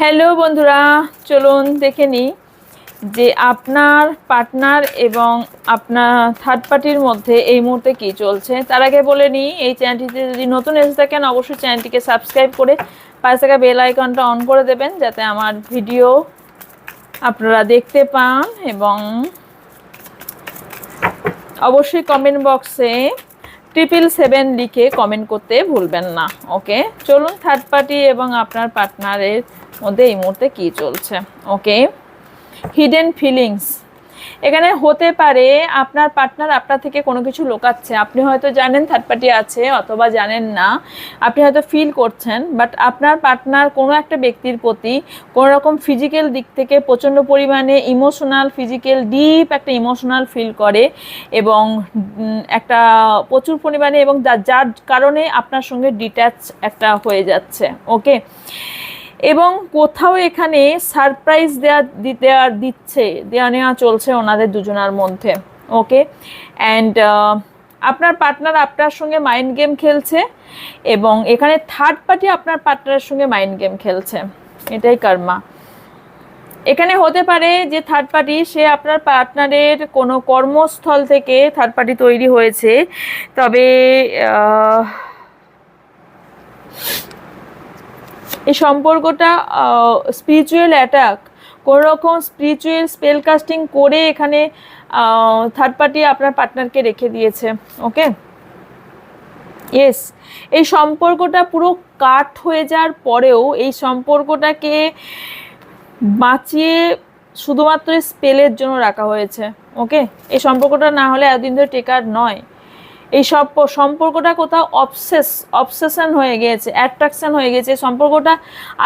Hello বন্ধুরা, চলুন দেখে নিই যে আপনার পার্টনার এবং আপনার থার্ড পার্টির মধ্যে এই মুহূর্তে কী চলছে। তার আগে বলে নিই, এই চ্যানেলটিতে যদি নতুন এসে থাকেন অবশ্যই চ্যানেলটিকে সাবস্ক্রাইব করে পাশে থাকা বেল আইকনটা অন করে দেবেন, যাতে আমার ভিডিও আপনারা দেখতে পান। এবং অবশ্যই কমেন্ট বক্সে 777 লিখে কমেন্ট করতে ভুলবেন না। ওকে, চলুন থার্ড পার্টি এবং আপনার পার্টনারের মধ্যে এই মুহূর্তে কী চলছে। ওকে, হিডেন ফিলিংস। এখানে হতে পারে আপনার পার্টনার আপনার থেকে কোনো কিছু লুকাচ্ছে। আপনি হয়তো জানেন থার্ড পার্টি আছে, অথবা জানেন না, আপনি হয়তো ফিল করছেন, বাট আপনার পার্টনার কোনো একটা ব্যক্তির প্রতি কোনো রকম ফিজিক্যাল দিক থেকে প্রচণ্ড পরিমাণে ইমোশনাল, ফিজিক্যাল ডিপ একটা ইমোশনাল ফিল করে, এবং একটা প্রচুর পরিমাণে, এবং যার কারণে আপনার সঙ্গে ডিট্যাচ একটা হয়ে যাচ্ছে। ওকে, এবং কোথাও এখানে সারপ্রাইজ দেওয়া নেওয়া চলছে ওনাদের দুজনের মধ্যে। ওকে, অ্যান্ড আপনার পার্টনার আপনার সঙ্গে মাইন্ড গেম খেলছে, এবং এখানে থার্ড পার্টি আপনার পার্টনারের সঙ্গে মাইন্ড গেম খেলছে। এটাই কর্মা। এখানে হতে পারে যে থার্ড পার্টি, সে আপনার পার্টনারের কোনো কর্মস্থল থেকে থার্ড পার্টি তৈরি হয়েছে, তবে এই সম্পর্কটা স্পিরিচুয়াল অ্যাটাক, কোনো রকম স্পিরিচুয়াল স্পেল কাস্টিং করে এখানে থার্ড পার্টি আপনার পার্টনারকে রেখে দিয়েছে। ওকে, ইয়েস, এই সম্পর্কটা পুরো কাট হয়ে যাওয়ার পরেও এই সম্পর্কটাকে বাঁচিয়ে শুধুমাত্র স্পেলের জন্য রাখা হয়েছে। ওকে, এই সম্পর্কটা না হলে এতদিন ধরে টেকার নয়। এই সব সম্পর্কটা কোথাও অবসেশন হয়ে গিয়েছে, অ্যাট্রাকশন হয়ে গেছে। সম্পর্কটা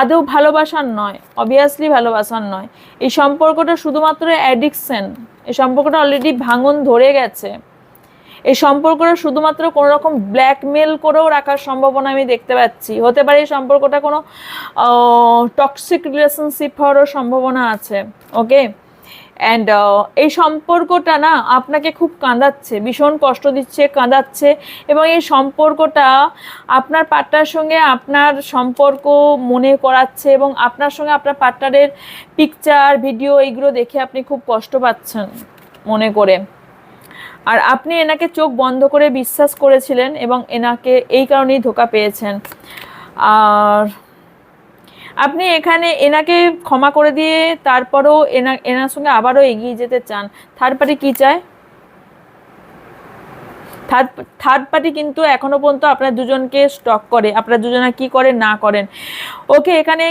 আদৌ ভালোবাসার নয়, অবভিয়াসলি ভালোবাসার নয়। এই সম্পর্কটা শুধুমাত্র অ্যাডিকশন। এই সম্পর্কটা অলরেডি ভাঙন ধরে গেছে। এই সম্পর্কটা শুধুমাত্র কোনো রকম ব্ল্যাকমেল করেও রাখার সম্ভাবনা আমি দেখতে পাচ্ছি। হতে পারে এই সম্পর্কটা কোনো টক্সিক রিলেশনশিপ হওয়ারও সম্ভাবনা আছে। ওকে, অ্যান্ড এই সম্পর্কটা না আপনাকে খুব কাঁদাচ্ছে, ভীষণ কষ্ট দিচ্ছে, কাঁদাচ্ছে, এবং এই সম্পর্কটা আপনার পার্টনারের সঙ্গে আপনার সম্পর্ক মনে করাচ্ছে, এবং আপনার সঙ্গে আপনার পার্টনারের পিকচার, ভিডিও, এইগুলো দেখে আপনি খুব কষ্ট পাচ্ছেন মনে করে। আর আপনি এনাকে চোখ বন্ধ করে বিশ্বাস করেছিলেন, এবং এনাকে এই কারণেই ধোঁকা পেয়েছেন। আর আপনি এখানে এনাকে ক্ষমা করে দিয়ে তারপরও এনার সঙ্গে আবারও এগিয়ে যেতে চান। থার্ড পার্টি কী চায়? থার্ড পার্টি কিন্তু এখনো পর্যন্ত আপনার দুজনকে স্টক করে, আপনার দুজনে কি করেন না করেন। ওকে, এখানে